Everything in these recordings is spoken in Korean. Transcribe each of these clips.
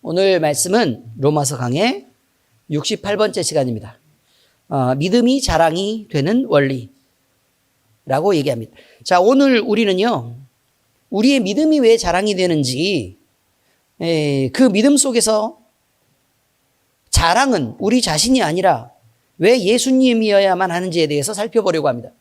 오늘 말씀은 로마서 강의 68번째 시간입니다. 믿음이 자랑이 되는 원리라고 얘기합니다. 자, 오늘 우리는요, 우리의 믿음이 왜 자랑이 되는지, 그 믿음 속에서 자랑은 우리 자신이 아니라 왜 예수님이어야만 하는지에 대해서 살펴보려고 합니다.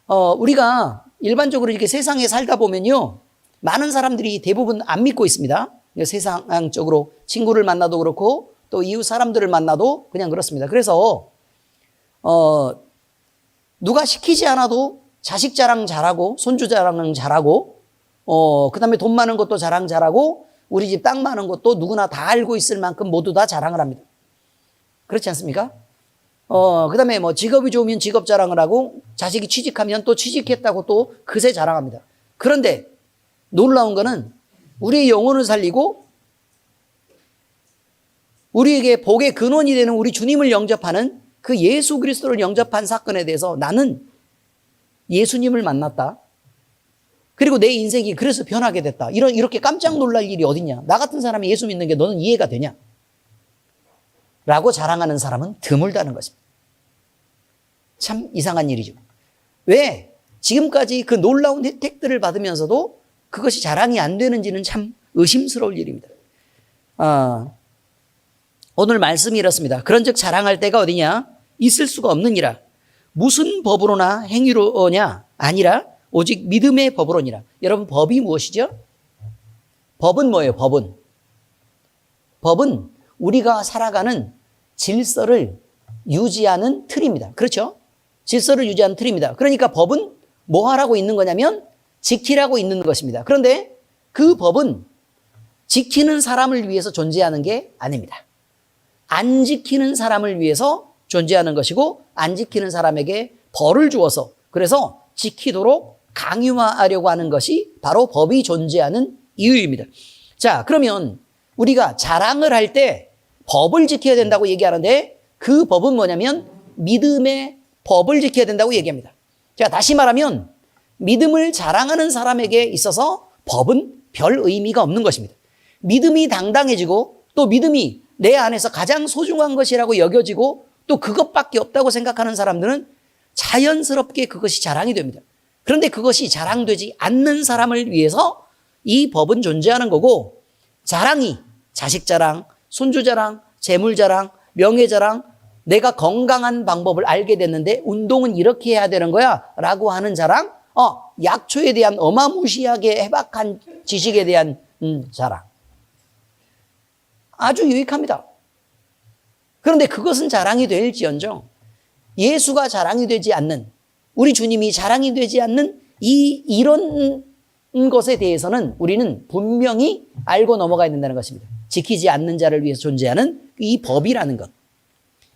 우리가 일반적으로 이렇게 세상에 살다 보면요, 많은 사람들이 대부분 안 믿고 있습니다. 세상적으로 친구를 만나도 그렇고 또 이웃 사람들을 만나도 그냥 그렇습니다. 그래서 누가 시키지 않아도 자식 자랑 잘하고 손주 자랑 잘하고 그 다음에 돈 많은 것도 자랑 잘하고 우리 집 땅 많은 것도 누구나 다 알고 있을 만큼 모두 다 자랑을 합니다. 그렇지 않습니까? 그 다음에 뭐 직업이 좋으면 직업 자랑을 하고 자식이 취직하면 또 취직했다고 또 그새 자랑합니다. 그런데 놀라운 거는 우리의 영혼을 살리고 우리에게 복의 근원이 되는 우리 주님을 영접하는 그 예수 그리스도를 영접한 사건에 대해서 나는 예수님을 만났다. 그리고 내 인생이 그래서 변하게 됐다. 이렇게 깜짝 놀랄 일이 어딨냐. 나 같은 사람이 예수 믿는 게 너는 이해가 되냐. 라고 자랑하는 사람은 드물다는 것입니다. 참 이상한 일이죠. 왜 지금까지 그 놀라운 혜택들을 받으면서도 그것이 자랑이 안 되는지는 참 의심스러울 일입니다. 오늘 말씀이 이렇습니다. 그런즉 자랑할 때가 어디냐? 있을 수가 없느니라. 무슨 법으로나 행위로냐? 아니라 오직 믿음의 법으로니라. 여러분, 법이 무엇이죠? 법은 뭐예요? 법은 우리가 살아가는 질서를 유지하는 틀입니다. 그렇죠? 질서를 유지하는 틀입니다. 그러니까 법은 뭐 하라고 있는 거냐면 지키라고 있는 것입니다. 그런데 그 법은 지키는 사람을 위해서 존재하는 게 아닙니다. 안 지키는 사람을 위해서 존재하는 것이고 안 지키는 사람에게 벌을 주어서 그래서 지키도록 강요하려고 하는 것이 바로 법이 존재하는 이유입니다. 자, 그러면 우리가 자랑을 할 때 법을 지켜야 된다고 얘기하는데 그 법은 뭐냐면 믿음의 법을 지켜야 된다고 얘기합니다. 자, 다시 말하면 믿음을 자랑하는 사람에게 있어서 법은 별 의미가 없는 것입니다. 믿음이 당당해지고 또 믿음이 내 안에서 가장 소중한 것이라고 여겨지고 또 그것밖에 없다고 생각하는 사람들은 자연스럽게 그것이 자랑이 됩니다. 그런데 그것이 자랑되지 않는 사람을 위해서 이 법은 존재하는 거고 자랑이 자식 자랑, 손주 자랑, 재물 자랑, 명예 자랑, 내가 건강한 방법을 알게 됐는데 운동은 이렇게 해야 되는 거야 라고 하는 자랑, 약초에 대한 어마무시하게 해박한 지식에 대한 자랑. 아주 유익합니다. 그런데 그것은 자랑이 될지언정 예수가 자랑이 되지 않는, 우리 주님이 자랑이 되지 않는 이런 것에 대해서는 우리는 분명히 알고 넘어가야 된다는 것입니다. 지키지 않는 자를 위해서 존재하는 이 법이라는 것.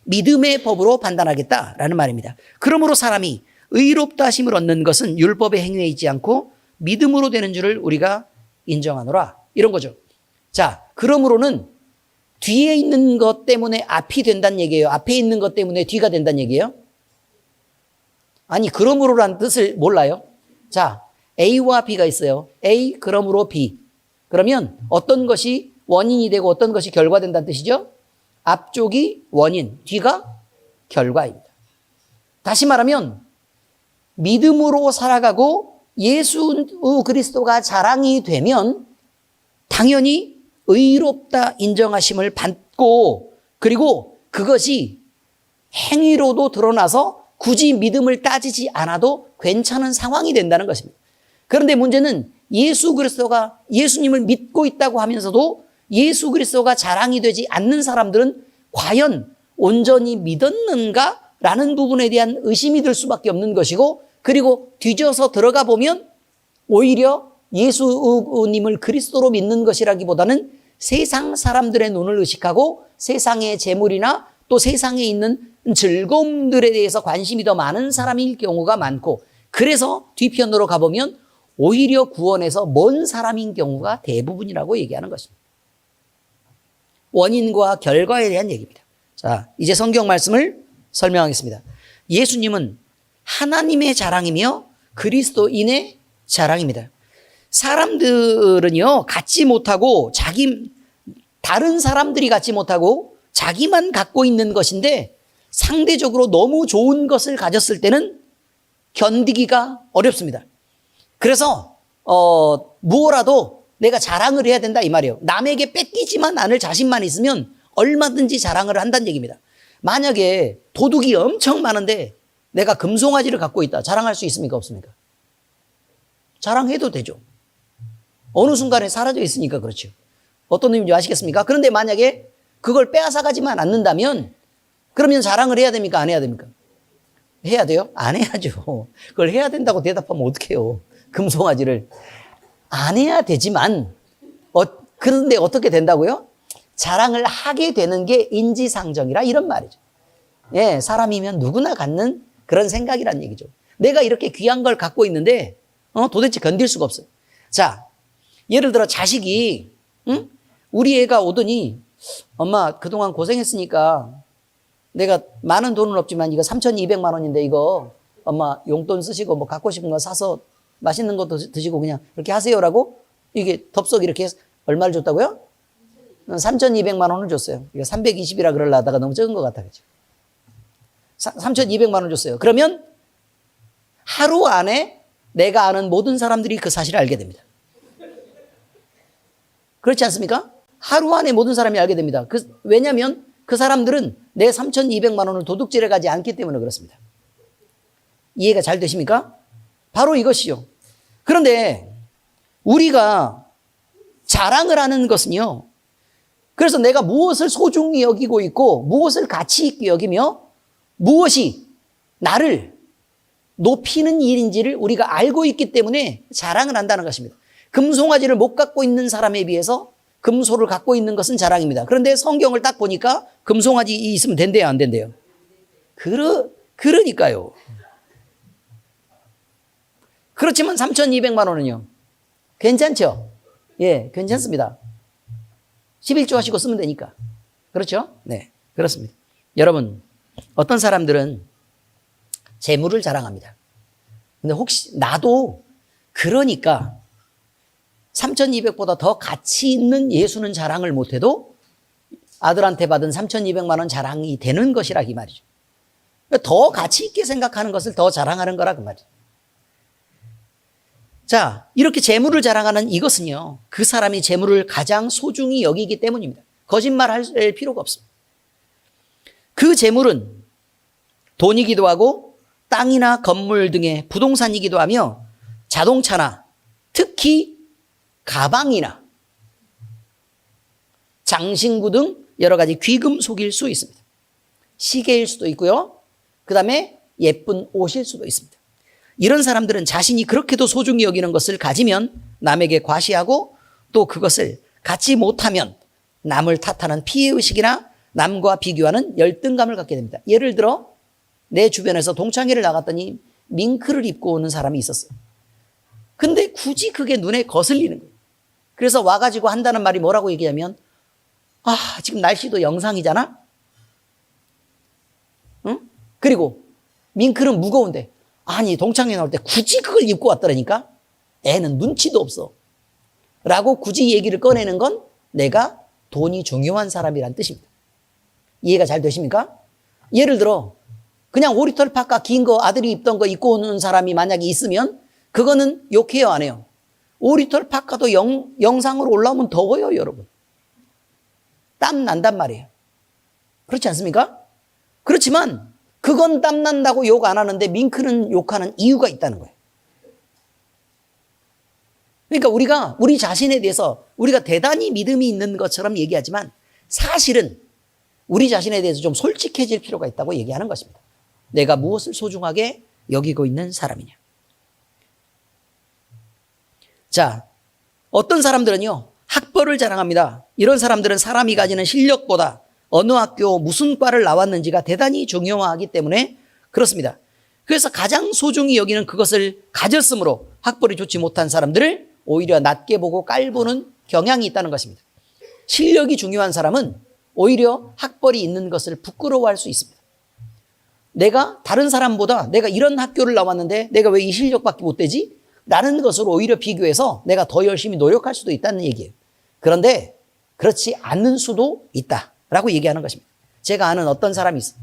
믿음의 법으로 판단하겠다라는 말입니다. 그러므로 사람이 의롭다 하심을 얻는 것은 율법의 행위에 있지 않고 믿음으로 되는 줄을 우리가 인정하노라. 이런 거죠. 자, 그러므로는 뒤에 있는 것 때문에 앞이 된다는 얘기예요? 앞에 있는 것 때문에 뒤가 된다는 얘기예요? 아니, 그러므로라는 뜻을 몰라요? 자, A와 B가 있어요. A, 그러므로 B. 그러면 어떤 것이 원인이 되고 어떤 것이 결과된다는 뜻이죠? 앞쪽이 원인, 뒤가 결과입니다. 다시 말하면 믿음으로 살아가고 예수 그리스도가 자랑이 되면 당연히 의롭다 인정하심을 받고 그리고 그것이 행위로도 드러나서 굳이 믿음을 따지지 않아도 괜찮은 상황이 된다는 것입니다. 그런데 문제는 예수 그리스도가 예수님을 믿고 있다고 하면서도 예수 그리스도가 자랑이 되지 않는 사람들은 과연 온전히 믿었는가? 라는 부분에 대한 의심이 들 수밖에 없는 것이고 그리고 뒤져서 들어가 보면 오히려 예수님을 그리스도로 믿는 것이라기보다는 세상 사람들의 눈을 의식하고 세상의 재물이나 또 세상에 있는 즐거움들에 대해서 관심이 더 많은 사람일 경우가 많고 그래서 뒤편으로 가보면 오히려 구원에서 먼 사람인 경우가 대부분이라고 얘기하는 것입니다. 원인과 결과에 대한 얘기입니다. 자, 이제 성경 말씀을 설명하겠습니다. 예수님은 하나님의 자랑이며 그리스도인의 자랑입니다. 사람들은요, 갖지 못하고 다른 사람들이 갖지 못하고 자기만 갖고 있는 것인데 상대적으로 너무 좋은 것을 가졌을 때는 견디기가 어렵습니다. 그래서 무엇라도 내가 자랑을 해야 된다 이 말이에요. 남에게 뺏기지만 않을 자신만 있으면 얼마든지 자랑을 한다는 얘기입니다. 만약에 도둑이 엄청 많은데 내가 금송아지를 갖고 있다. 자랑할 수 있습니까? 없습니까? 자랑해도 되죠. 어느 순간에 사라져 있으니까 그렇죠. 어떤 의미인지 아시겠습니까? 그런데 만약에 그걸 빼앗아가지만 않는다면 그러면 자랑을 해야 됩니까? 안 해야 됩니까? 해야 돼요? 안 해야죠. 그걸 해야 된다고 대답하면 어떡해요. 금송아지를. 안 해야 되지만 그런데 어떻게 된다고요? 자랑을 하게 되는 게 인지상정이라 이런 말이죠. 예, 사람이면 누구나 갖는 그런 생각이란 얘기죠. 내가 이렇게 귀한 걸 갖고 있는데 도대체 견딜 수가 없어요. 자, 예를 들어 자식이 우리 애가 오더니 엄마 그동안 고생했으니까 내가 많은 돈은 없지만 이거 3,200만 원인데 이거 엄마 용돈 쓰시고 뭐 갖고 싶은 거 사서 맛있는 것도 드시고 그냥 그렇게 하세요라고 이게 덥석 이렇게 해서 얼마를 줬다고요? 3,200만 원을 줬어요. 이거 320이라 그러려 하다가 너무 적은 것 같아. 그죠? 3,200만 원 줬어요. 그러면 하루 안에 내가 아는 모든 사람들이 그 사실을 알게 됩니다. 그렇지 않습니까? 하루 안에 모든 사람이 알게 됩니다. 왜냐하면 그 사람들은 내 3,200만 원을 도둑질해 가지 않기 때문에 그렇습니다. 이해가 잘 되십니까? 바로 이것이요. 그런데 우리가 자랑을 하는 것은요. 그래서 내가 무엇을 소중히 여기고 있고 무엇을 가치 있게 여기며 무엇이 나를 높이는 일인지를 우리가 알고 있기 때문에 자랑을 한다는 것입니다. 금송아지를 못 갖고 있는 사람에 비해서 금소를 갖고 있는 것은 자랑입니다. 그런데 성경을 딱 보니까 금송아지 있으면 된대요, 안 된대요? 그러니까요. 그렇지만 3,200만 원은요. 괜찮죠? 예, 괜찮습니다. 11조 하시고 쓰면 되니까. 그렇죠? 네, 그렇습니다. 여러분, 어떤 사람들은 재물을 자랑합니다. 근데 혹시 나도 그러니까 3,200보다 더 가치 있는 예수는 자랑을 못해도 아들한테 받은 3,200만 원 자랑이 되는 것이라 이 말이죠. 더 가치 있게 생각하는 것을 더 자랑하는 거라 그 말이죠. 자, 이렇게 재물을 자랑하는 이것은요, 그 사람이 재물을 가장 소중히 여기기 때문입니다. 거짓말할 필요가 없습니다. 그 재물은 돈이기도 하고 땅이나 건물 등의 부동산이기도 하며 자동차나 특히 가방이나 장신구 등 여러 가지 귀금속일 수 있습니다. 시계일 수도 있고요. 그 다음에 예쁜 옷일 수도 있습니다. 이런 사람들은 자신이 그렇게도 소중히 여기는 것을 가지면 남에게 과시하고 또 그것을 갖지 못하면 남을 탓하는 피해의식이나 남과 비교하는 열등감을 갖게 됩니다. 예를 들어 내 주변에서 동창회를 나갔더니 밍크를 입고 오는 사람이 있었어요. 근데 굳이 그게 눈에 거슬리는 거예요. 그래서 와가지고 한다는 말이 뭐라고 얘기하면 지금 날씨도 영상이잖아? 응? 그리고 밍크는 무거운데 아니 동창회 나올 때 굳이 그걸 입고 왔더라니까? 애는 눈치도 없어. 라고 굳이 얘기를 꺼내는 건 내가 돈이 중요한 사람이란 뜻입니다. 이해가 잘 되십니까? 예를 들어 그냥 오리털 파카 긴 거 아들이 입던 거 입고 오는 사람이 만약에 있으면 그거는 욕해요 안 해요? 오리털 파카도 영상으로 올라오면 더워요 여러분. 땀 난단 말이에요. 그렇지 않습니까? 그렇지만 그건 땀 난다고 욕 안 하는데 밍크는 욕하는 이유가 있다는 거예요. 그러니까 우리가 우리 자신에 대해서 우리가 대단히 믿음이 있는 것처럼 얘기하지만 사실은 우리 자신에 대해서 좀 솔직해질 필요가 있다고 얘기하는 것입니다. 내가 무엇을 소중하게 여기고 있는 사람이냐. 자, 어떤 사람들은요, 학벌을 자랑합니다. 이런 사람들은 사람이 가지는 실력보다 어느 학교 무슨 과를 나왔는지가 대단히 중요하기 때문에 그렇습니다. 그래서 가장 소중히 여기는 그것을 가졌으므로 학벌이 좋지 못한 사람들을 오히려 낮게 보고 깔보는 경향이 있다는 것입니다. 실력이 중요한 사람은 오히려 학벌이 있는 것을 부끄러워할 수 있습니다. 내가 다른 사람보다 내가 이런 학교를 나왔는데 내가 왜 이 실력밖에 못 되지? 라는 것으로 오히려 비교해서 내가 더 열심히 노력할 수도 있다는 얘기예요. 그런데 그렇지 않는 수도 있다라고 얘기하는 것입니다. 제가 아는 어떤 사람이 있어요.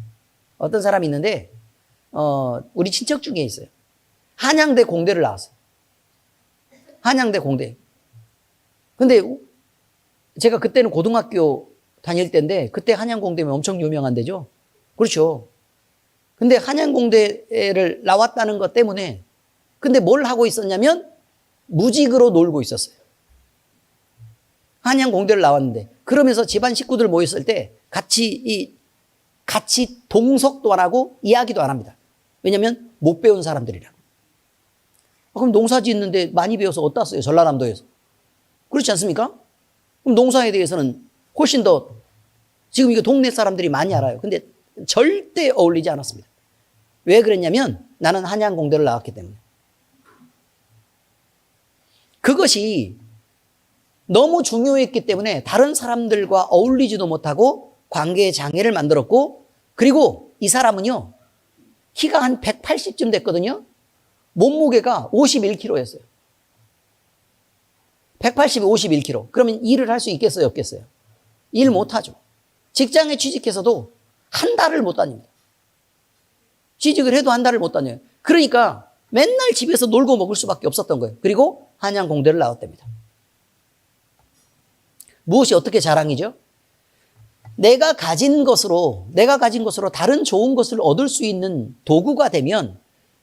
어떤 사람이 있는데 우리 친척 중에 있어요. 한양대 공대를 나왔어요. 한양대 공대. 근데 제가 그때는 고등학교 다닐 때인데 그때 한양공대면 엄청 유명한 데죠. 그렇죠. 근데 한양공대를 나왔다는 것 때문에 근데 뭘 하고 있었냐면 무직으로 놀고 있었어요. 한양공대를 나왔는데 그러면서 집안 식구들 모였을 때 같이 동석도 안 하고 이야기도 안 합니다. 왜냐하면 못 배운 사람들이라. 그럼 농사 짓는데 많이 배워서 어디다 써요? 전라남도에서. 그렇지 않습니까? 그럼 농사에 대해서는 훨씬 더 지금 이거 동네 사람들이 많이 알아요. 근데 절대 어울리지 않았습니다. 왜 그랬냐면 나는 한양공대를 나왔기 때문에. 그것이 너무 중요했기 때문에 다른 사람들과 어울리지도 못하고 관계에 장애를 만들었고 그리고 이 사람은요 키가 한 180쯤 됐거든요. 몸무게가 51kg였어요. 180에 51kg. 그러면 일을 할 수 있겠어요? 없겠어요? 일 못하죠. 직장에 취직해서도 한 달을 못 다닙니다. 취직을 해도 한 달을 못 다녀요. 그러니까 맨날 집에서 놀고 먹을 수밖에 없었던 거예요. 그리고 한양공대를 나왔답니다. 무엇이 어떻게 자랑이죠? 내가 가진 것으로 다른 좋은 것을 얻을 수 있는 도구가 되면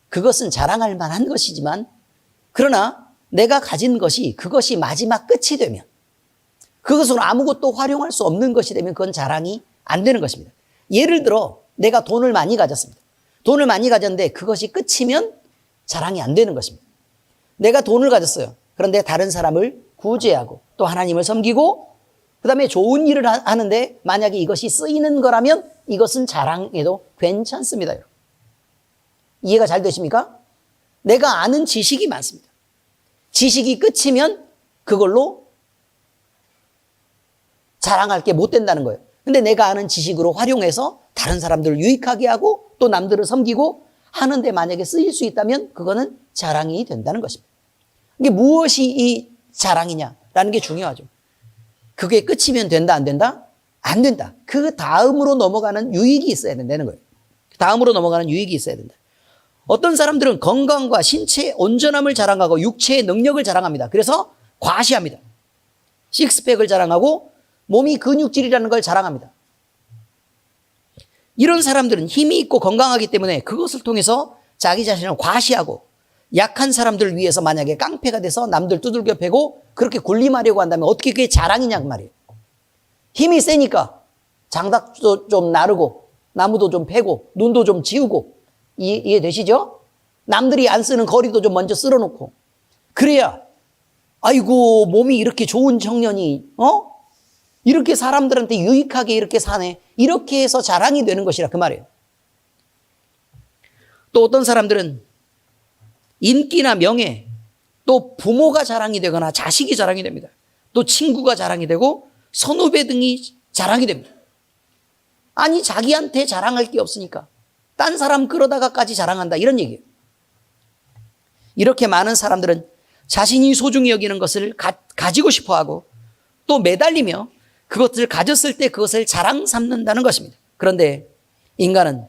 그것은 자랑할 만한 것이지만 그러나 내가 가진 것이 그것이 마지막 끝이 되면 그것으로 아무것도 활용할 수 없는 것이 되면 그건 자랑이 안 되는 것입니다. 예를 들어 내가 돈을 많이 가졌습니다. 돈을 많이 가졌는데 그것이 끝이면 자랑이 안 되는 것입니다. 내가 돈을 가졌어요. 그런데 다른 사람을 구제하고 또 하나님을 섬기고 그 다음에 좋은 일을 하는데 만약에 이것이 쓰이는 거라면 이것은 자랑해도 괜찮습니다. 여러분. 이해가 잘 되십니까? 내가 아는 지식이 많습니다. 지식이 끝이면 그걸로 자랑할 게 못 된다는 거예요. 근데 내가 아는 지식으로 활용해서 다른 사람들을 유익하게 하고 또 남들을 섬기고 하는데 만약에 쓰일 수 있다면 그거는 자랑이 된다는 것입니다. 이게 무엇이 이 자랑이냐라는 게 중요하죠. 그게 끝이면 된다, 안 된다? 안 된다. 그 다음으로 넘어가는 유익이 있어야 된다는 거예요. 다음으로 넘어가는 유익이 있어야 된다. 어떤 사람들은 건강과 신체의 온전함을 자랑하고 육체의 능력을 자랑합니다. 그래서 과시합니다. 식스팩을 자랑하고 몸이 근육질이라는 걸 자랑합니다. 이런 사람들은 힘이 있고 건강하기 때문에 그것을 통해서 자기 자신을 과시하고 약한 사람들을 위해서 만약에 깡패가 돼서 남들 두들겨 패고 그렇게 군림하려고 한다면 어떻게 그게 자랑이냐 그 말이에요. 힘이 세니까 장닭도 좀 나르고 나무도 좀 패고 눈도 좀 지우고 이해되시죠? 남들이 안 쓰는 거리도 좀 먼저 쓸어놓고 그래야 아이고 몸이 이렇게 좋은 청년이 이렇게 사람들한테 유익하게 이렇게 사네 이렇게 해서 자랑이 되는 것이라 그 말이에요. 또 어떤 사람들은 인기나 명예 또 부모가 자랑이 되거나 자식이 자랑이 됩니다. 또 친구가 자랑이 되고 선후배 등이 자랑이 됩니다. 아니 자기한테 자랑할 게 없으니까 딴 사람 끌어다가까지 자랑한다 이런 얘기예요. 이렇게 많은 사람들은 자신이 소중히 여기는 것을 가지고 싶어하고 또 매달리며 그것을 가졌을 때 그것을 자랑 삼는다는 것입니다. 그런데 인간은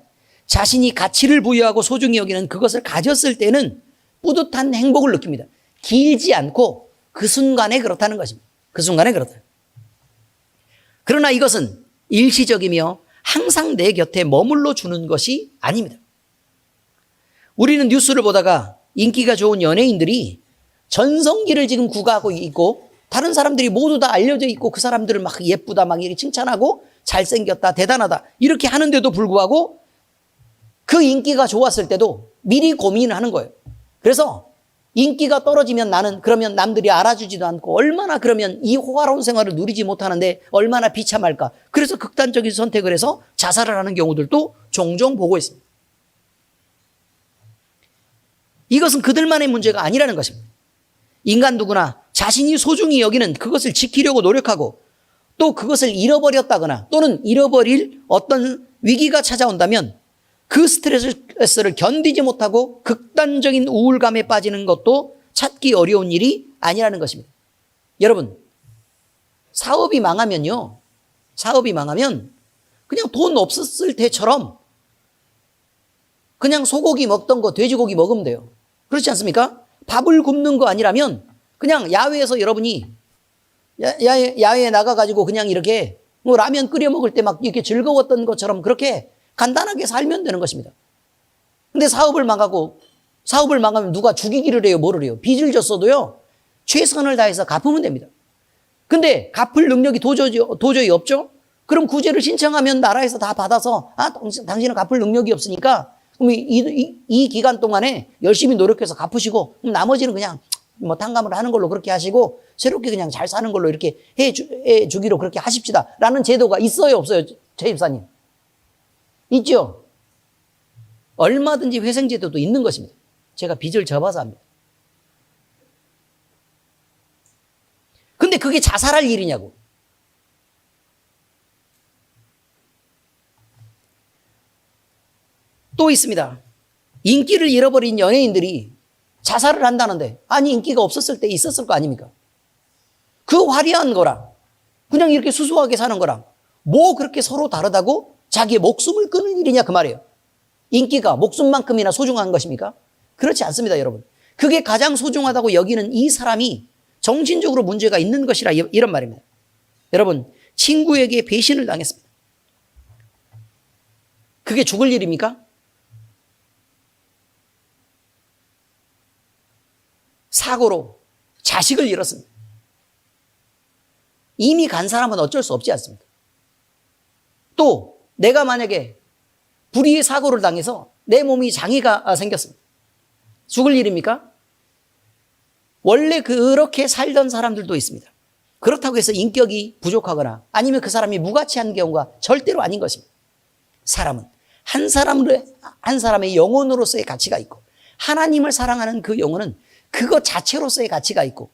자신이 가치를 부여하고 소중히 여기는 그것을 가졌을 때는 뿌듯한 행복을 느낍니다. 길지 않고 그 순간에 그렇다는 것입니다. 그 순간에 그렇다. 그러나 이것은 일시적이며 항상 내 곁에 머물러 주는 것이 아닙니다. 우리는 뉴스를 보다가 인기가 좋은 연예인들이 전성기를 지금 구가하고 있고 다른 사람들이 모두 다 알려져 있고 그 사람들을 막 예쁘다 막 이렇게 칭찬하고 잘생겼다 대단하다 이렇게 하는데도 불구하고 그 인기가 좋았을 때도 미리 고민을 하는 거예요. 그래서 인기가 떨어지면 나는 그러면 남들이 알아주지도 않고 얼마나 그러면 이 호화로운 생활을 누리지 못하는데 얼마나 비참할까. 그래서 극단적인 선택을 해서 자살을 하는 경우들도 종종 보고 있습니다. 이것은 그들만의 문제가 아니라는 것입니다. 인간 누구나 자신이 소중히 여기는 그것을 지키려고 노력하고 또 그것을 잃어버렸다거나 또는 잃어버릴 어떤 위기가 찾아온다면 그 스트레스를 견디지 못하고 극단적인 우울감에 빠지는 것도 찾기 어려운 일이 아니라는 것입니다. 여러분, 사업이 망하면요. 사업이 망하면 그냥 돈 없었을 때처럼 그냥 소고기 먹던 거 돼지고기 먹으면 돼요. 그렇지 않습니까? 밥을 굶는 거 아니라면 그냥 야외에서 여러분이 야외에 나가가지고 그냥 이렇게 뭐 라면 끓여 먹을 때 막 이렇게 즐거웠던 것처럼 그렇게 간단하게 살면 되는 것입니다. 근데 사업을 망하면 누가 죽이기를 해요? 뭐를 해요? 빚을 졌어도요, 최선을 다해서 갚으면 됩니다. 근데 갚을 능력이 도저히 없죠? 그럼 구제를 신청하면 나라에서 다 받아서, 당신은 갚을 능력이 없으니까, 그럼 이 기간 동안에 열심히 노력해서 갚으시고, 그럼 나머지는 그냥 뭐 탕감을 하는 걸로 그렇게 하시고, 새롭게 그냥 잘 사는 걸로 이렇게 해주기로 그렇게 하십시다. 라는 제도가 있어요, 없어요? 최 집사님. 있죠? 얼마든지 회생제도도 있는 것입니다. 제가 빚을 져봐서 합니다. 근데 그게 자살할 일이냐고. 또 있습니다. 인기를 잃어버린 연예인들이 자살을 한다는데, 아니 인기가 없었을 때 있었을 거 아닙니까? 그 화려한 거랑 그냥 이렇게 수수하게 사는 거랑 뭐 그렇게 서로 다르다고 자기의 목숨을 끊을 일이냐 그 말이에요. 인기가 목숨만큼이나 소중한 것입니까? 그렇지 않습니다, 여러분. 그게 가장 소중하다고 여기는 이 사람이 정신적으로 문제가 있는 것이라 이런 말입니다. 여러분, 친구에게 배신을 당했습니다. 그게 죽을 일입니까? 사고로 자식을 잃었습니다. 이미 간 사람은 어쩔 수 없지 않습니까? 또 내가 만약에 불의의 사고를 당해서 내 몸이 장애가 생겼습니다. 죽을 일입니까? 원래 그렇게 살던 사람들도 있습니다. 그렇다고 해서 인격이 부족하거나 아니면 그 사람이 무가치한 경우가 절대로 아닌 것입니다. 사람은 한 사람의 영혼으로서의 가치가 있고, 하나님을 사랑하는 그 영혼은 그것 자체로서의 가치가 있고,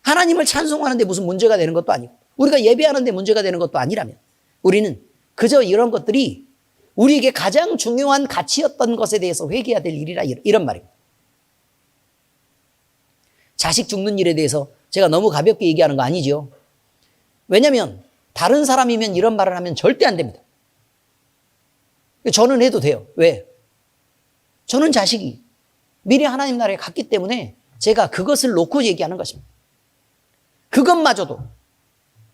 하나님을 찬송하는데 무슨 문제가 되는 것도 아니고, 우리가 예배하는데 문제가 되는 것도 아니라면, 우리는 그저 이런 것들이 우리에게 가장 중요한 가치였던 것에 대해서 회개해야 될 일이라 이런 말입니다. 자식 죽는 일에 대해서 제가 너무 가볍게 얘기하는 거 아니죠. 왜냐하면 다른 사람이면 이런 말을 하면 절대 안 됩니다. 저는 해도 돼요. 왜? 저는 자식이 미래 하나님 나라에 갔기 때문에 제가 그것을 놓고 얘기하는 것입니다. 그것마저도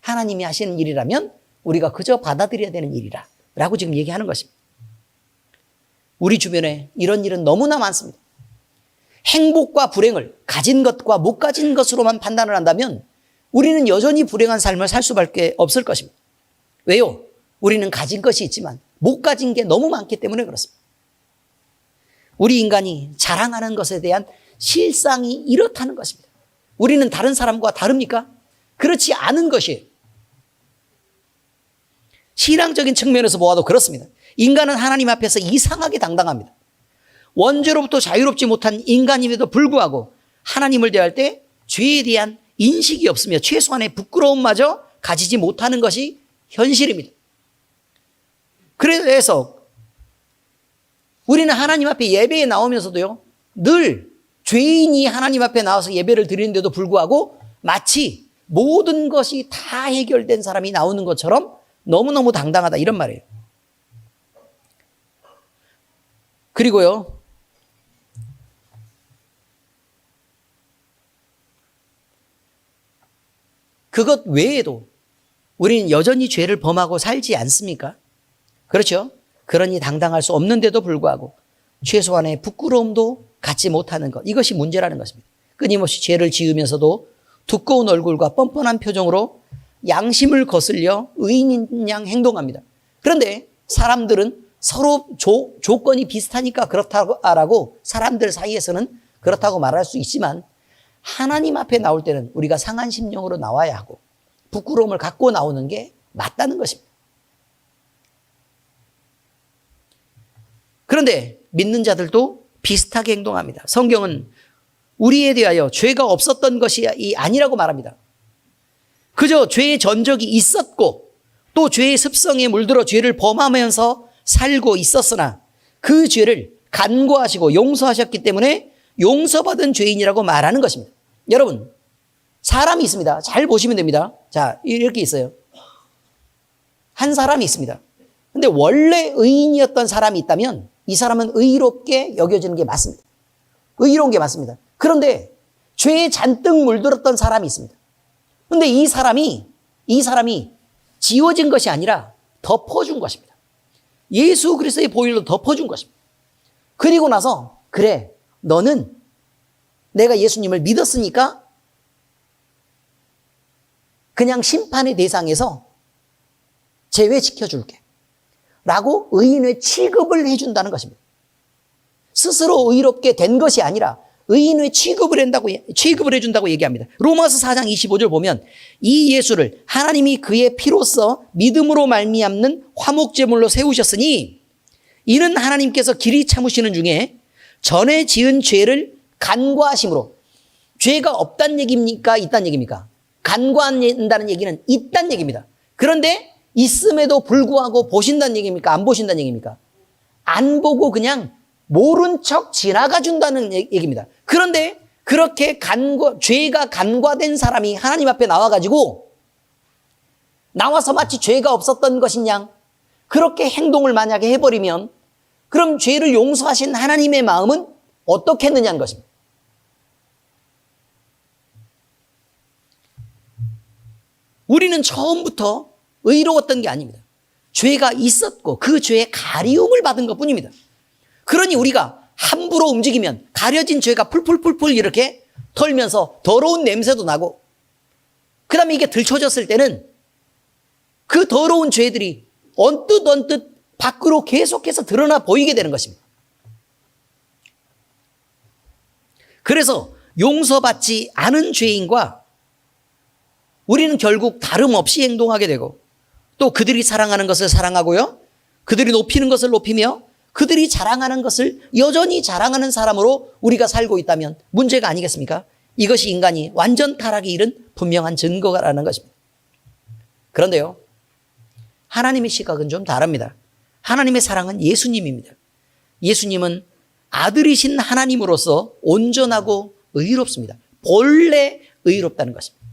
하나님이 하시는 일이라면 우리가 그저 받아들여야 되는 일이라 라고 지금 얘기하는 것입니다. 우리 주변에 이런 일은 너무나 많습니다. 행복과 불행을 가진 것과 못 가진 것으로만 판단을 한다면 우리는 여전히 불행한 삶을 살 수밖에 없을 것입니다. 왜요? 우리는 가진 것이 있지만 못 가진 게 너무 많기 때문에 그렇습니다. 우리 인간이 자랑하는 것에 대한 실상이 이렇다는 것입니다. 우리는 다른 사람과 다릅니까? 그렇지 않은 것이에요. 신앙적인 측면에서 보아도 그렇습니다. 인간은 하나님 앞에서 이상하게 당당합니다. 원죄로부터 자유롭지 못한 인간임에도 불구하고 하나님을 대할 때 죄에 대한 인식이 없으며 최소한의 부끄러움마저 가지지 못하는 것이 현실입니다. 그래서 우리는 하나님 앞에 예배에 나오면서도요, 늘 죄인이 하나님 앞에 나와서 예배를 드리는데도 불구하고 마치 모든 것이 다 해결된 사람이 나오는 것처럼 너무너무 당당하다 이런 말이에요. 그리고요, 그것 외에도 우리는 여전히 죄를 범하고 살지 않습니까? 그렇죠? 그러니 당당할 수 없는데도 불구하고 최소한의 부끄러움도 갖지 못하는 것, 이것이 문제라는 것입니다. 끊임없이 죄를 지으면서도 두꺼운 얼굴과 뻔뻔한 표정으로 양심을 거슬려 의인인 양 행동합니다. 그런데 사람들은 서로 조건이 비슷하니까 그렇다고 사람들 사이에서는 그렇다고 말할 수 있지만 하나님 앞에 나올 때는 우리가 상한 심령으로 나와야 하고 부끄러움을 갖고 나오는 게 맞다는 것입니다. 그런데 믿는 자들도 비슷하게 행동합니다. 성경은 우리에 대하여 죄가 없었던 것이 아니라고 말합니다. 그저 죄의 전적이 있었고 또 죄의 습성에 물들어 죄를 범하면서 살고 있었으나 그 죄를 간구하시고 용서하셨기 때문에 용서받은 죄인이라고 말하는 것입니다. 여러분, 사람이 있습니다. 잘 보시면 됩니다. 자, 이렇게 있어요. 한 사람이 있습니다. 근데 원래 의인이었던 사람이 있다면 이 사람은 의롭게 여겨지는 게 맞습니다. 의로운 게 맞습니다. 그런데 죄에 잔뜩 물들었던 사람이 있습니다. 근데 이 사람이 지워진 것이 아니라 덮어준 것입니다. 예수 그리스도의 보혈로 덮어준 것입니다. 그리고 나서 그래, 너는 내가 예수님을 믿었으니까 그냥 심판의 대상에서 제외시켜줄게 라고 의인의 취급을 해준다는 것입니다. 스스로 의롭게 된 것이 아니라 의인의 취급을 해준다고 얘기합니다. 로마서 4장 25절 보면 이 예수를 하나님이 그의 피로써 믿음으로 말미암는 화목제물로 세우셨으니 이는 하나님께서 길이 참으시는 중에 전에 지은 죄를 간과하심으로, 죄가 없다는 얘기입니까? 있다는 얘기입니까? 간과한다는 얘기는 있다는 얘기입니다. 그런데 있음에도 불구하고 보신다는 얘기입니까? 안 보신다는 얘기입니까? 안 보고 그냥 모른 척 지나가 준다는 얘기입니다. 그런데 그렇게 죄가 간과된 사람이 하나님 앞에 나와가지고 나와서 마치 죄가 없었던 것인 양 그렇게 행동을 만약에 해버리면 그럼 죄를 용서하신 하나님의 마음은 어떻겠느냐는 것입니다. 우리는 처음부터 의로웠던 게 아닙니다. 죄가 있었고 그 죄의 가리움을 받은 것뿐입니다. 그러니 우리가 함부로 움직이면 가려진 죄가 풀풀풀풀 이렇게 털면서 더러운 냄새도 나고, 그 다음에 이게 들춰졌을 때는 그 더러운 죄들이 언뜻 밖으로 계속해서 드러나 보이게 되는 것입니다. 그래서 용서받지 않은 죄인과 우리는 결국 다름없이 행동하게 되고, 또 그들이 사랑하는 것을 사랑하고요, 그들이 높이는 것을 높이며 그들이 자랑하는 것을 여전히 자랑하는 사람으로 우리가 살고 있다면 문제가 아니겠습니까? 이것이 인간이 완전 타락에 이른 분명한 증거라는 것입니다. 그런데요, 하나님의 시각은 좀 다릅니다. 하나님의 사랑은 예수님입니다. 예수님은 아들이신 하나님으로서 온전하고 의롭습니다. 본래 의롭다는 것입니다.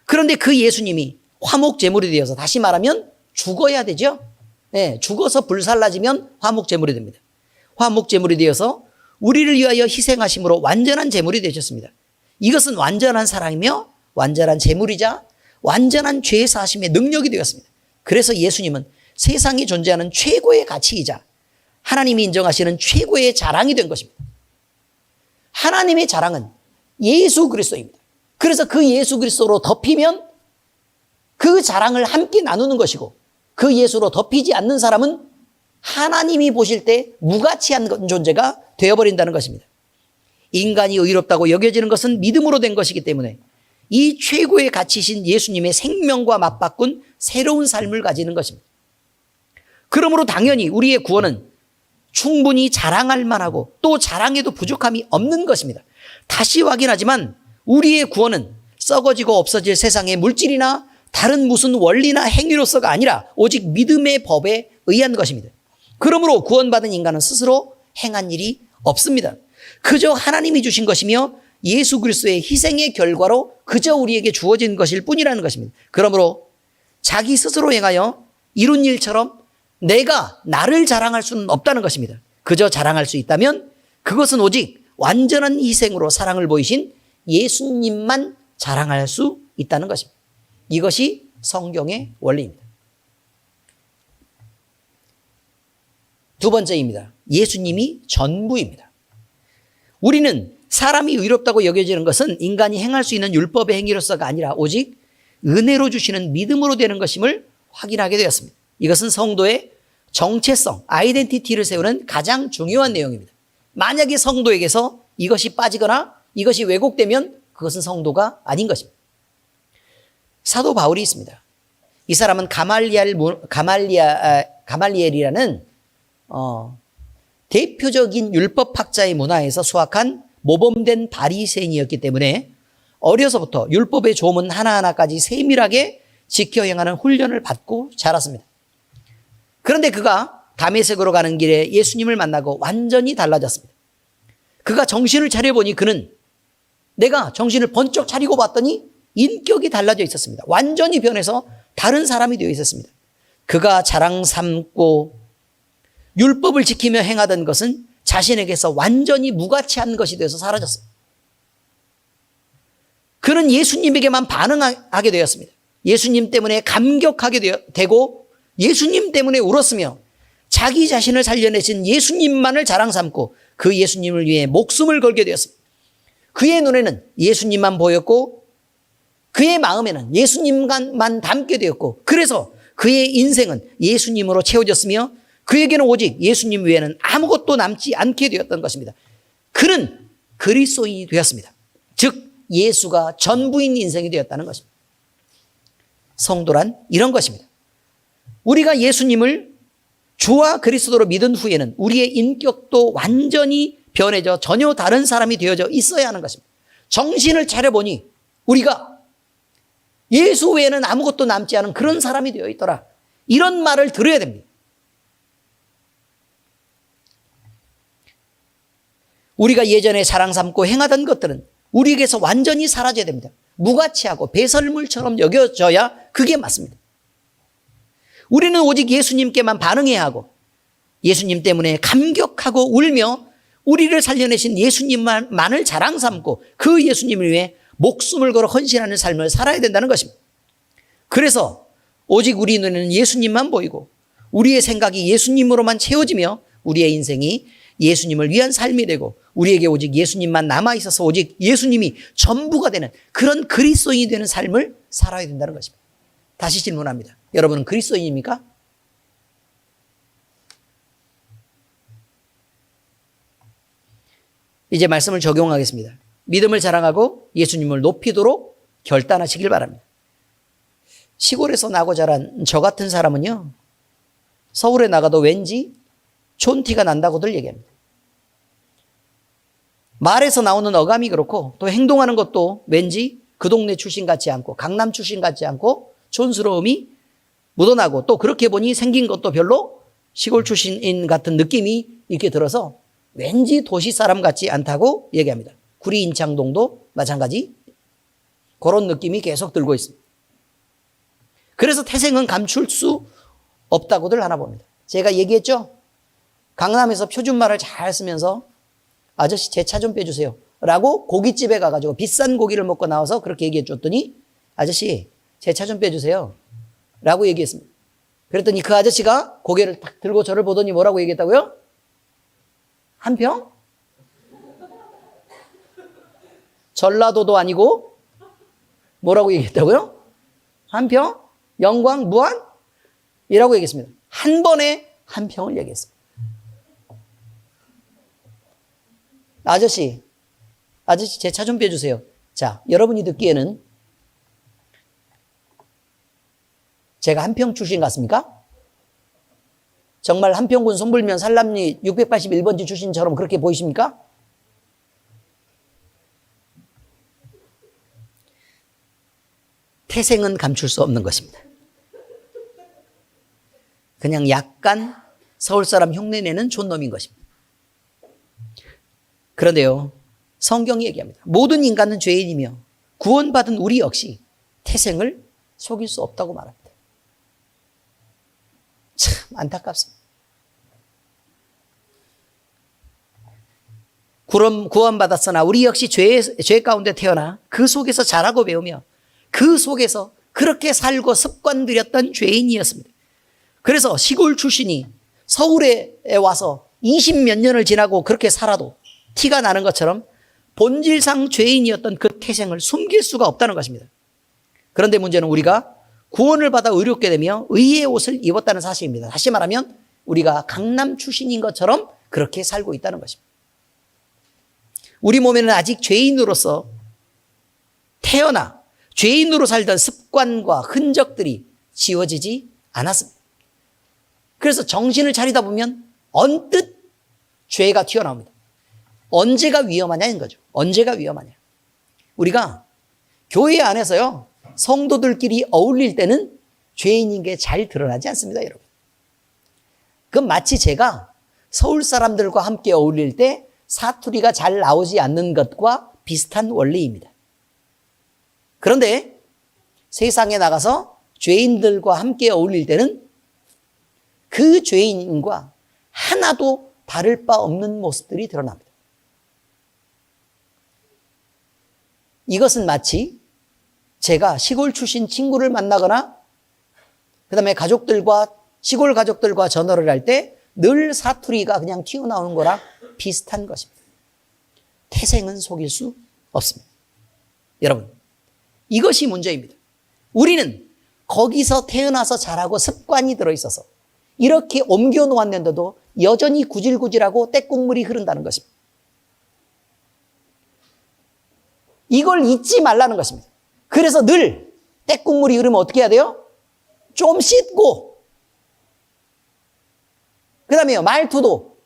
그런데 그 예수님이 화목제물이 되어서, 다시 말하면 죽어야 되죠. 네, 죽어서 불살라지면 화목제물이 됩니다. 화목제물이 되어서 우리를 위하여 희생하심으로 완전한 제물이 되셨습니다. 이것은 완전한 사랑이며 완전한 제물이자 완전한 죄 사심의 능력이 되었습니다. 그래서 예수님은 세상에 존재하는 최고의 가치이자 하나님이 인정하시는 최고의 자랑이 된 것입니다. 하나님의 자랑은 예수 그리스도입니다. 그래서 그 예수 그리스도로 덮이면 그 자랑을 함께 나누는 것이고, 그 예수로 덮이지 않는 사람은 하나님이 보실 때 무가치한 존재가 되어버린다는 것입니다. 인간이 의롭다고 여겨지는 것은 믿음으로 된 것이기 때문에 이 최고의 가치이신 예수님의 생명과 맞바꾼 새로운 삶을 가지는 것입니다. 그러므로 당연히 우리의 구원은 충분히 자랑할 만하고 또 자랑해도 부족함이 없는 것입니다. 다시 확인하지만 우리의 구원은 썩어지고 없어질 세상의 물질이나 다른 무슨 원리나 행위로서가 아니라 오직 믿음의 법에 의한 것입니다. 그러므로 구원받은 인간은 스스로 행한 일이 없습니다. 그저 하나님이 주신 것이며 예수 그리스도의 희생의 결과로 그저 우리에게 주어진 것일 뿐이라는 것입니다. 그러므로 자기 스스로 행하여 이룬 일처럼 나를 자랑할 수는 없다는 것입니다. 그저 자랑할 수 있다면 그것은 오직 완전한 희생으로 사랑을 보이신 예수님만 자랑할 수 있다는 것입니다. 이것이 성경의 원리입니다. 두 번째입니다. 예수님이 전부입니다. 우리는 사람이 의롭다고 여겨지는 것은 인간이 행할 수 있는 율법의 행위로서가 아니라 오직 은혜로 주시는 믿음으로 되는 것임을 확인하게 되었습니다. 이것은 성도의 정체성, 아이덴티티를 세우는 가장 중요한 내용입니다. 만약에 성도에게서 이것이 빠지거나 이것이 왜곡되면 그것은 성도가 아닌 것입니다. 사도 바울이 있습니다. 이 사람은 가말리엘이라는 대표적인 율법학자의 문화에서 수학한 모범된 바리새인이었기 때문에 어려서부터 율법의 조문 하나하나까지 세밀하게 지켜 행하는 훈련을 받고 자랐습니다. 그런데 그가 다메섹으로 가는 길에 예수님을 만나고 완전히 달라졌습니다. 그가 정신을 차려보니 그는 내가 정신을 번쩍 차리고 봤더니 인격이 달라져 있었습니다. 완전히 변해서 다른 사람이 되어 있었습니다. 그가 자랑 삼고 율법을 지키며 행하던 것은 자신에게서 완전히 무가치한 것이 되어서 사라졌습니다. 그는 예수님에게만 반응하게 되었습니다. 예수님 때문에 감격하게 되고 예수님 때문에 울었으며 자기 자신을 살려내신 예수님만을 자랑 삼고 그 예수님을 위해 목숨을 걸게 되었습니다. 그의 눈에는 예수님만 보였고 그의 마음에는 예수님만 담게 되었고 그래서 그의 인생은 예수님으로 채워졌으며 그에게는 오직 예수님 외에는 아무것도 남지 않게 되었던 것입니다. 그는 그리스도인이 되었습니다. 즉 예수가 전부인 인생이 되었다는 것입니다. 성도란 이런 것입니다. 우리가 예수님을 주와 그리스도로 믿은 후에는 우리의 인격도 완전히 변해져 전혀 다른 사람이 되어져 있어야 하는 것입니다. 정신을 차려보니 우리가 예수 외에는 아무것도 남지 않은 그런 사람이 되어 있더라. 이런 말을 들어야 됩니다. 우리가 예전에 자랑 삼고 행하던 것들은 우리에게서 완전히 사라져야 됩니다. 무가치하고 배설물처럼 여겨져야 그게 맞습니다. 우리는 오직 예수님께만 반응해야 하고 예수님 때문에 감격하고 울며 우리를 살려내신 예수님만을 자랑 삼고 그 예수님을 위해 목숨을 걸어 헌신하는 삶을 살아야 된다는 것입니다. 그래서 오직 우리 눈에는 예수님만 보이고 우리의 생각이 예수님으로만 채워지며 우리의 인생이 예수님을 위한 삶이 되고 우리에게 오직 예수님만 남아있어서 오직 예수님이 전부가 되는 그런 그리스도인이 되는 삶을 살아야 된다는 것입니다. 다시 질문합니다. 여러분은 그리스도인입니까? 이제 말씀을 적용하겠습니다. 믿음을 자랑하고 예수님을 높이도록 결단하시길 바랍니다. 시골에서 나고 자란 저 같은 사람은요, 서울에 나가도 왠지 촌티가 난다고들 얘기합니다. 말에서 나오는 어감이 그렇고 또 행동하는 것도 왠지 그 동네 출신 같지 않고 강남 출신 같지 않고 촌스러움이 묻어나고 또 그렇게 보니 생긴 것도 별로 시골 출신인 같은 느낌이 이렇게 들어서 왠지 도시 사람 같지 않다고 얘기합니다. 구리 인창동도 마찬가지 그런 느낌이 계속 들고 있습니다. 그래서 태생은 감출 수 없다고들 하나 봅니다. 제가 얘기했죠? 강남에서 표준말을 잘 쓰면서 아저씨 제 차 좀 빼주세요 라고 고깃집에 가가지고 비싼 고기를 먹고 나와서 그렇게 얘기해 줬더니 아저씨 제 차 좀 빼주세요 라고 얘기했습니다. 그랬더니 그 아저씨가 고개를 딱 들고 저를 보더니 뭐라고 얘기했다고요? 한 평? 전라도도 아니고 뭐라고 얘기했다고요? 한 평? 영광? 무한? 이라고 얘기했습니다. 한 번에 한 평을 얘기했습니다. 아저씨 제 차 좀 빼주세요. 자, 여러분이 듣기에는 제가 한평 출신 같습니까? 정말 한평군 손불면 살남리 681번지 출신처럼 그렇게 보이십니까? 태생은 감출 수 없는 것입니다. 그냥 약간 서울 사람 흉내내는 촌놈인 것입니다. 그런데요, 성경이 얘기합니다. 모든 인간은 죄인이며 구원받은 우리 역시 태생을 속일 수 없다고 말합니다. 참 안타깝습니다. 구원받았으나 우리 역시 죄 가운데 태어나 그 속에서 자라고 배우며 그 속에서 그렇게 살고 습관들였던 죄인이었습니다. 그래서 시골 출신이 서울에 와서 20몇 년을 지나고 그렇게 살아도 티가 나는 것처럼 본질상 죄인이었던 그 태생을 숨길 수가 없다는 것입니다. 그런데 문제는 우리가 구원을 받아 의롭게 되며 의의 옷을 입었다는 사실입니다. 다시 말하면 우리가 강남 출신인 것처럼 그렇게 살고 있다는 것입니다. 우리 몸에는 아직 죄인으로서 태어나 죄인으로 살던 습관과 흔적들이 지워지지 않았습니다. 그래서 정신을 차리다 보면 언뜻 죄가 튀어나옵니다. 언제가 위험하냐는 거죠. 언제가 위험하냐. 우리가 교회 안에서요, 성도들끼리 어울릴 때는 죄인인 게 잘 드러나지 않습니다, 여러분. 그건 마치 제가 서울 사람들과 함께 어울릴 때 사투리가 잘 나오지 않는 것과 비슷한 원리입니다. 그런데 세상에 나가서 죄인들과 함께 어울릴 때는 그 죄인과 하나도 다를 바 없는 모습들이 드러납니다. 이것은 마치 제가 시골 출신 친구를 만나거나 그 다음에 시골 가족들과 전화를 할 때 늘 사투리가 그냥 튀어나오는 거랑 비슷한 것입니다. 태생은 속일 수 없습니다. 여러분, 이것이 문제입니다. 우리는 거기서 태어나서 자라고 습관이 들어있어서 이렇게 옮겨 놓았는데도 여전히 구질구질하고 때국물이 흐른다는 것입니다. 이걸 잊지 말라는 것입니다. 그래서 늘 때국물이 흐르면 어떻게 해야 돼요? 좀 씻고, 그 다음에요, 말투도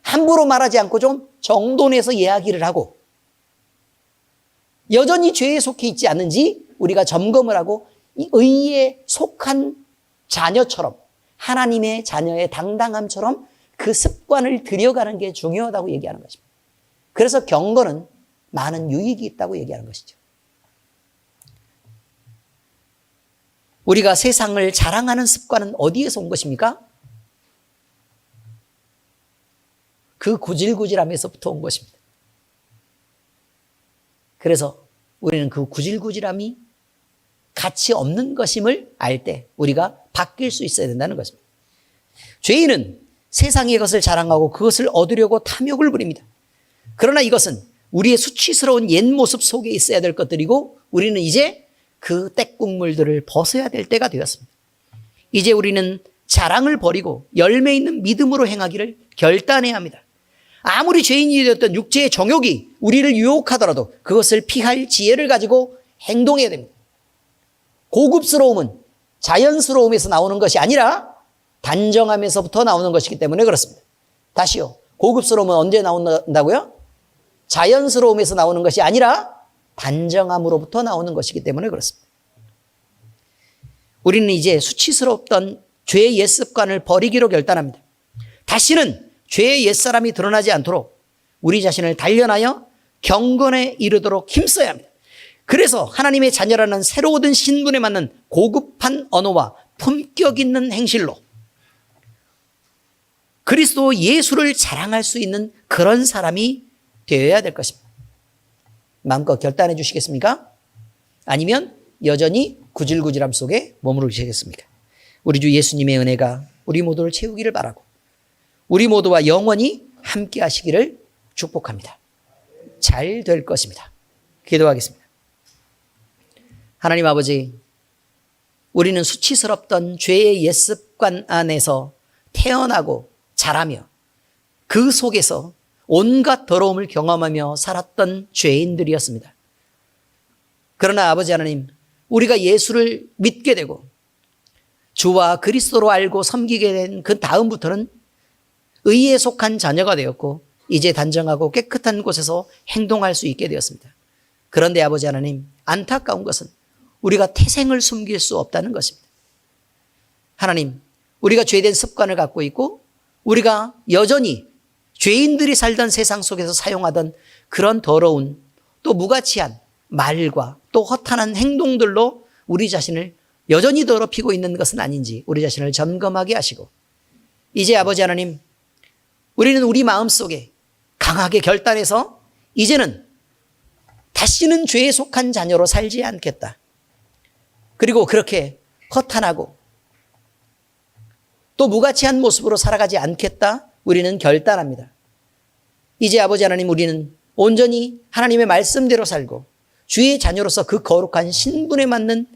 함부로 말하지 않고 좀 정돈해서 이야기를 하고, 여전히 죄에 속해 있지 않는지 우리가 점검을 하고 이 의에 속한 자녀처럼, 하나님의 자녀의 당당함처럼 그 습관을 들여가는 게 중요하다고 얘기하는 것입니다. 그래서 경건은 많은 유익이 있다고 얘기하는 것이죠. 우리가 세상을 자랑하는 습관은 어디에서 온 것입니까? 그 구질구질함에서부터 온 것입니다. 그래서 우리는 그 구질구질함이 가치 없는 것임을 알 때 우리가 바뀔 수 있어야 된다는 것입니다. 죄인은 세상의 것을 자랑하고 그것을 얻으려고 탐욕을 부립니다. 그러나 이것은 우리의 수치스러운 옛 모습 속에 있어야 될 것들이고 우리는 이제 그 때국물들을 벗어야 될 때가 되었습니다. 이제 우리는 자랑을 버리고 열매 있는 믿음으로 행하기를 결단해야 합니다. 아무리 죄인이 되었던 육체의 정욕이 우리를 유혹하더라도 그것을 피할 지혜를 가지고 행동해야 됩니다. 고급스러움은 자연스러움에서 나오는 것이 아니라 단정함에서부터 나오는 것이기 때문에 그렇습니다. 다시요. 고급스러움은 언제 나온다고요? 자연스러움에서 나오는 것이 아니라 단정함으로부터 나오는 것이기 때문에 그렇습니다. 우리는 이제 수치스럽던 죄의 옛 습관을 버리기로 결단합니다. 다시는 죄의 옛사람이 드러나지 않도록 우리 자신을 단련하여 경건에 이르도록 힘써야 합니다. 그래서 하나님의 자녀라는 새로 얻은 신분에 맞는 고급한 언어와 품격 있는 행실로 그리스도 예수를 자랑할 수 있는 그런 사람이 되어야 될 것입니다. 마음껏 결단해 주시겠습니까? 아니면 여전히 구질구질함 속에 머무르시겠습니까? 우리 주 예수님의 은혜가 우리 모두를 채우기를 바라고 우리 모두와 영원히 함께 하시기를 축복합니다. 잘 될 것입니다. 기도하겠습니다. 하나님 아버지, 우리는 수치스럽던 죄의 옛 습관 안에서 태어나고 자라며 그 속에서 온갖 더러움을 경험하며 살았던 죄인들이었습니다. 그러나 아버지 하나님, 우리가 예수를 믿게 되고 주와 그리스도로 알고 섬기게 된 그 다음부터는 의에 속한 자녀가 되었고 이제 단정하고 깨끗한 곳에서 행동할 수 있게 되었습니다. 그런데 아버지 하나님, 안타까운 것은 우리가 태생을 숨길 수 없다는 것입니다. 하나님, 우리가 죄된 습관을 갖고 있고 우리가 여전히 죄인들이 살던 세상 속에서 사용하던 그런 더러운 또 무가치한 말과 또 허탄한 행동들로 우리 자신을 여전히 더럽히고 있는 것은 아닌지 우리 자신을 점검하게 하시고 이제 아버지 하나님, 우리는 우리 마음속에 강하게 결단해서 이제는 다시는 죄에 속한 자녀로 살지 않겠다. 그리고 그렇게 허탄하고 또 무가치한 모습으로 살아가지 않겠다. 우리는 결단합니다. 이제 아버지 하나님, 우리는 온전히 하나님의 말씀대로 살고 주의 자녀로서 그 거룩한 신분에 맞는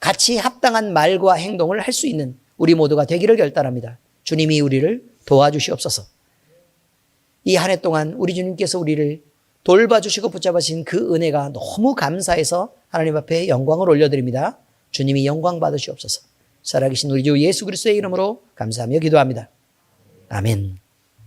같이 합당한 말과 행동을 할 수 있는 우리 모두가 되기를 결단합니다. 주님이 우리를 도와주시옵소서. 이 한 해 동안 우리 주님께서 우리를 돌봐주시고 붙잡으신 그 은혜가 너무 감사해서 하나님 앞에 영광을 올려드립니다. 주님이 영광 받으시옵소서. 살아계신 우리 주 예수 그리스도의 이름으로 감사하며 기도합니다. 아멘.